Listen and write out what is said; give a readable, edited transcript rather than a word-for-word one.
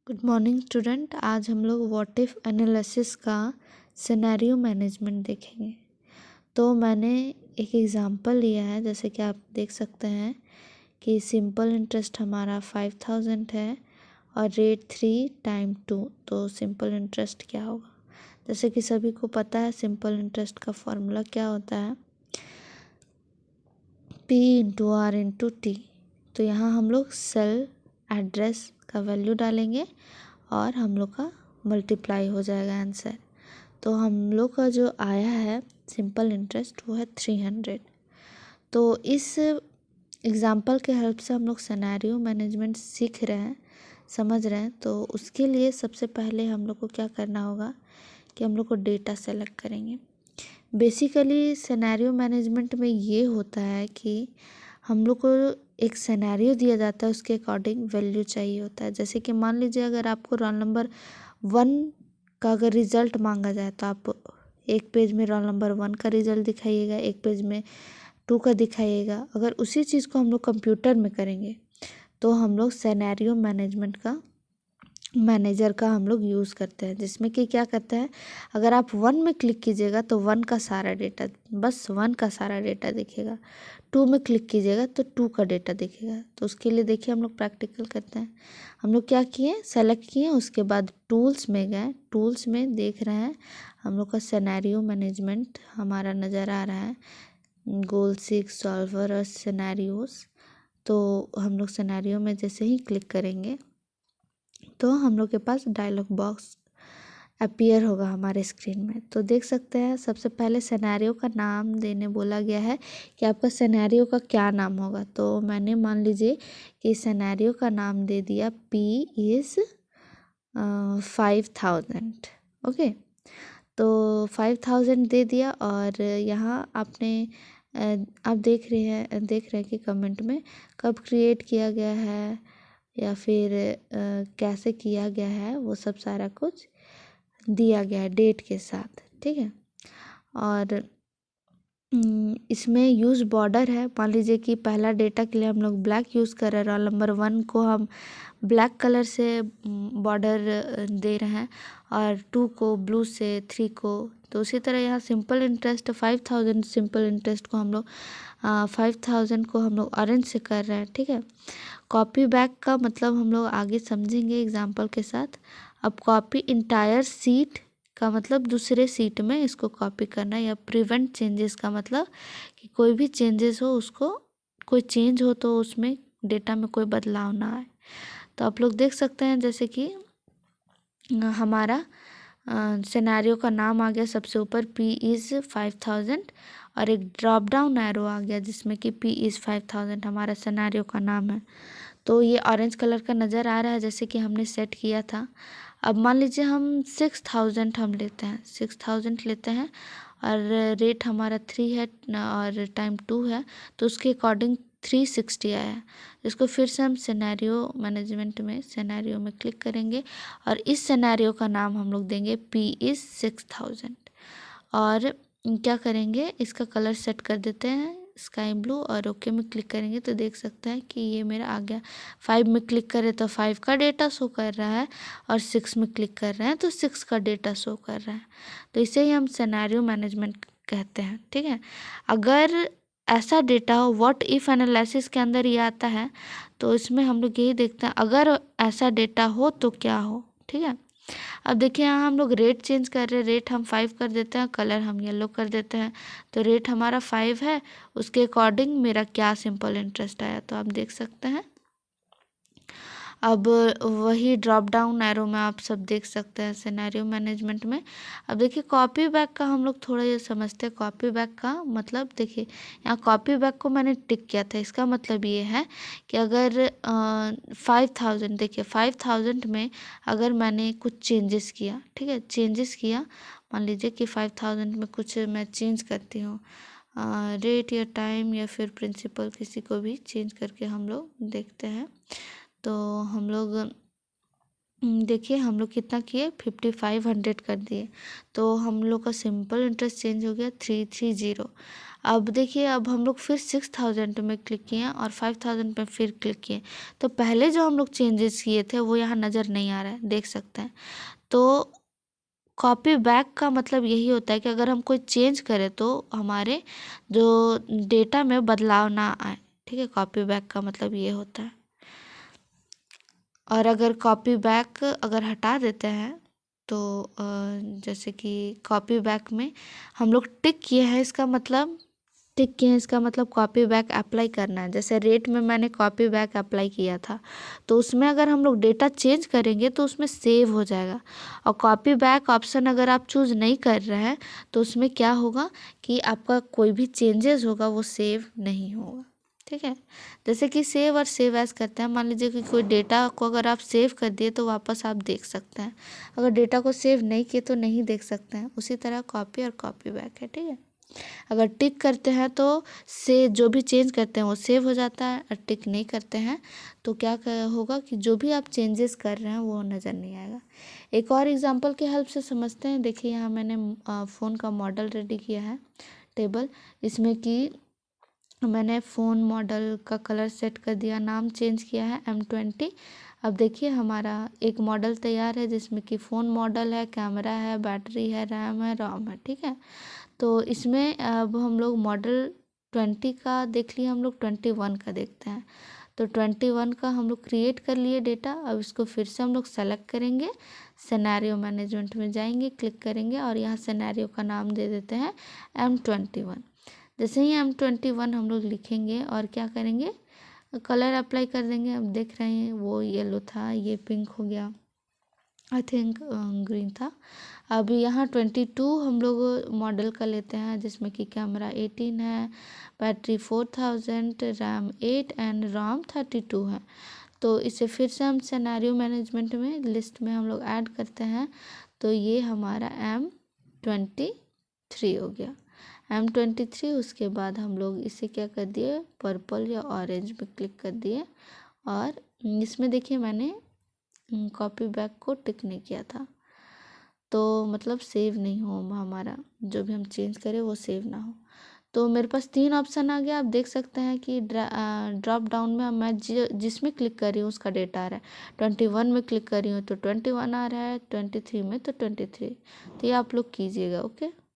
Good morning student. आज हम लोग व्हाट इफ एनालिसिस का सिनेरियो मैनेजमेंट देखेंगे। तो मैंने एक एग्जांपल लिया है, जैसे कि आप देख सकते हैं कि सिंपल इंटरेस्ट हमारा 5000 है और रेट 3 टाइम 2। तो सिंपल इंटरेस्ट क्या होगा, जैसे कि सभी को पता है सिंपल इंटरेस्ट का फॉर्मूला क्या होता है, P into R into T. तो यहाँ हम लोग सेल एड्रेस का वैल्यू डालेंगे और हम लोग का मल्टीप्लाई हो जाएगा आंसर। तो हम लोग का जो आया है सिंपल इंटरेस्ट वो है 300। तो इस एग्ज़ाम्पल के हेल्प से हम लोग सिनेरियो मैनेजमेंट सीख रहे हैं, समझ रहे हैं। तो उसके लिए सबसे पहले हम लोग को क्या करना होगा कि हम लोग को डेटा सेलेक्ट करेंगे। बेसिकली सिनेरियो मैनेजमेंट में ये होता है कि हम लोग को एक सिनेरियो दिया जाता है, उसके अकॉर्डिंग वैल्यू चाहिए होता है। जैसे कि मान लीजिए अगर आपको रोल नंबर 1 का अगर रिज़ल्ट मांगा जाए तो आप एक पेज में रोल नंबर 1 का रिज़ल्ट दिखाइएगा, एक पेज में 2 का दिखाइएगा। अगर उसी चीज़ को हम लोग कंप्यूटर में करेंगे तो हम लोग सिनेरियो मैनेजमेंट का मैनेजर का हम लोग यूज़ करते हैं, जिसमें कि क्या करता है, अगर आप 1 में क्लिक कीजिएगा तो 1 का सारा डेटा, बस 1 का सारा डेटा दिखेगा। 2 में क्लिक कीजिएगा तो 2 का डेटा दिखेगा। तो उसके लिए देखिए हम लोग प्रैक्टिकल करते हैं। हम लोग क्या किए, सेलेक्ट किए, उसके बाद टूल्स में गए, टूल्स में देख रहे हैं हम लोग का सिनेरियो मैनेजमेंट हमारा नज़र आ रहा है, गोल 6 सॉल्वर और सिनेरियोस। तो हम लोग सिनेरियो में जैसे ही क्लिक करेंगे तो हम लोग के पास डायलॉग बॉक्स अपीयर होगा हमारे स्क्रीन में। तो देख सकते हैं सबसे पहले सिनेरियो का नाम देने बोला गया है कि आपका सिनेरियो का क्या नाम होगा। तो मैंने मान लीजिए कि सिनेरियो का नाम दे दिया P इज़ 5000। ओके, तो 5000 दे दिया। और यहाँ आपने आप देख रहे हैं कि कमेंट में कब क्रिएट किया गया है या फिर कैसे किया गया है, वो सब सारा कुछ दिया गया है डेट के साथ, ठीक है। और इसमें यूज़ बॉर्डर है। मान लीजिए कि पहला डेटा के लिए हम लोग ब्लैक यूज़ कर रहे हैं, रोल नंबर 1 को हम ब्लैक कलर से बॉर्डर दे रहे हैं और 2 को ब्लू से, 3 को। तो उसी तरह यहाँ सिंपल इंटरेस्ट 5000, सिंपल इंटरेस्ट को हम लोग 5000 को हम लोग ऑरेंज से कर रहे हैं, ठीक है। कॉपी बैक का मतलब हम लोग आगे समझेंगे एग्जाम्पल के साथ। अब कॉपी इंटायर सीट का मतलब दूसरे सीट में इसको कॉपी करना, या प्रिवेंट चेंजेस का मतलब कि कोई भी चेंजेस हो, उसको कोई चेंज हो तो उसमें डेटा में कोई बदलाव ना आए। तो आप लोग देख सकते हैं जैसे कि हमारा सिनेरियो का नाम आ गया सबसे ऊपर P इज़ 5000 और एक ड्रॉप डाउन एरो आ गया जिसमें कि P इज़ 5000 हमारा सिनेरियो का नाम है। तो ये ऑरेंज कलर का नज़र आ रहा है जैसे कि हमने सेट किया था। अब मान लीजिए हम 6000 हम लेते हैं, 6000 लेते हैं और रेट हमारा 3 है और टाइम 2 है, तो उसके अकॉर्डिंग 360 आया है। इसको फिर से हम सिनेरियो मैनेजमेंट में सिनेरियो में क्लिक करेंगे और इस सिनेरियो का नाम हम लोग देंगे P इज़ 6000। और क्या करेंगे, इसका कलर सेट कर देते हैं स्काई ब्लू और ओके में क्लिक करेंगे तो देख सकते हैं कि ये मेरा आ गया। 5 में क्लिक करें तो 5 का डेटा शो कर रहा है और 6 में क्लिक कर रहे हैं तो 6 का डेटा शो कर रहा है। तो इसे ही हम सिनेरियो मैनेजमेंट कहते हैं, ठीक है। अगर ऐसा डेटा हो, व्हाट इफ एनालिसिस के अंदर ये आता है, तो इसमें हम लोग यही देखते हैं अगर ऐसा डेटा हो तो क्या हो, ठीक है। अब देखिए यहाँ हम लोग रेट चेंज कर रहे हैं, रेट हम 5 कर देते हैं, कलर हम येलो कर देते हैं। तो रेट हमारा 5 है, उसके अकॉर्डिंग मेरा क्या सिंपल इंटरेस्ट आया, तो आप देख सकते हैं। अब वही ड्रॉप डाउन एरो में आप सब देख सकते हैं सिनेरियो मैनेजमेंट में। अब देखिए कॉपी बैक का हम लोग थोड़ा ये समझते हैं। कॉपी बैक का मतलब देखिए यहाँ कॉपी बैक को मैंने टिक किया था, इसका मतलब ये है कि अगर 5000, देखिए 5000 में अगर मैंने कुछ चेंजेस किया, ठीक है, चेंजेस किया, मान लीजिए कि 5000 में कुछ मैं चेंज करती हूँ, रेट या टाइम या फिर प्रिंसिपल, किसी को भी चेंज करके हम लोग देखते हैं। तो हम लोग देखिए हम लोग कितना किए 5500 कर दिए, तो हम लोग का सिंपल इंटरेस्ट चेंज हो गया 330। अब देखिए अब हम लोग फिर 6000 में क्लिक किए और 5000 पे फिर क्लिक किए, तो पहले जो हम लोग चेंजेस किए थे वो यहाँ नज़र नहीं आ रहा है, देख सकते हैं। तो कॉपी बैक का मतलब यही होता है कि अगर हम कोई चेंज करें तो हमारे जो डेटा में बदलाव ना आए, ठीक है। कॉपी बैक का मतलब ये होता है। और अगर कॉपी बैक अगर हटा देते हैं तो जैसे कि कॉपी बैक में हम लोग टिक किए हैं, इसका मतलब टिक किए हैं इसका मतलब कॉपी बैक अप्लाई करना है। जैसे रेट में मैंने कॉपी बैक अप्लाई किया था, तो उसमें अगर हम लोग डेटा चेंज करेंगे तो उसमें सेव हो जाएगा। और कॉपी बैक ऑप्शन अगर आप चूज़ नहीं कर रहे हैं तो उसमें क्या होगा कि आपका कोई भी चेंजेस होगा वो सेव नहीं होगा, ठीक है। जैसे कि सेव और सेव एज करते हैं, मान लीजिए कि कोई डेटा को अगर आप सेव कर दिए तो वापस आप देख सकते हैं, अगर डेटा को सेव नहीं किए तो नहीं देख सकते हैं। उसी तरह कॉपी और कॉपी बैक है, ठीक है। अगर टिक करते हैं तो से जो भी चेंज करते हैं वो सेव हो जाता है, और टिक नहीं करते हैं तो क्या होगा कि जो भी आप चेंजेस कर रहे हैं वो नज़र नहीं आएगा। एक और एग्जांपल के हेल्प से समझते हैं। देखिए यहाँ मैंने फ़ोन का मॉडल रेडी किया है टेबल, इसमें कि मैंने फ़ोन मॉडल का कलर सेट कर दिया, नाम चेंज किया है M20। अब देखिए हमारा एक मॉडल तैयार है जिसमें कि फ़ोन मॉडल है, कैमरा है, बैटरी है, रैम है, रोम है, ठीक है। तो इसमें अब हम लोग मॉडल 20 का देख लिए, हम लोग 21 का देखते हैं। तो 21 का हम लोग क्रिएट कर लिए डेटा। अब इसको फिर से हम लोग सेलेक्ट करेंगे, सिनेरियो मैनेजमेंट में जाएंगे, क्लिक करेंगे और यहाँ सिनेरियो का नाम दे देते हैं M21। जैसे ही M21 हम लोग लिखेंगे और क्या करेंगे, कलर अप्लाई कर देंगे। अब देख रहे हैं वो येलो था, ये पिंक हो गया, आई थिंक ग्रीन था। अभी यहाँ 22 हम लोग मॉडल का लेते हैं जिसमें कि कैमरा 18 है, बैटरी 4000, रैम 8 एंड रोम 32 है। तो इसे फिर से हम सिनेरियो मैनेजमेंट में लिस्ट में हम लोग ऐड करते हैं, तो ये हमारा M23 हो गया। M23 उसके बाद हम लोग इसे क्या कर दिए, पर्पल या ऑरेंज में क्लिक कर दिए। और इसमें देखिए मैंने कॉपी बैक को टिक नहीं किया था, तो मतलब सेव नहीं हो हमारा, जो भी हम चेंज करें वो सेव ना हो। तो मेरे पास 3 ऑप्शन आ गया। आप देख सकते हैं कि ड्रॉप डाउन में मैं जिसमें क्लिक कर रही हूँ उसका डेटा आ रहा है। 21 में क्लिक कर रही हूँ तो 21 आ रहा है, 23 में तो 23। तो ये आप लोग कीजिएगा, ओके।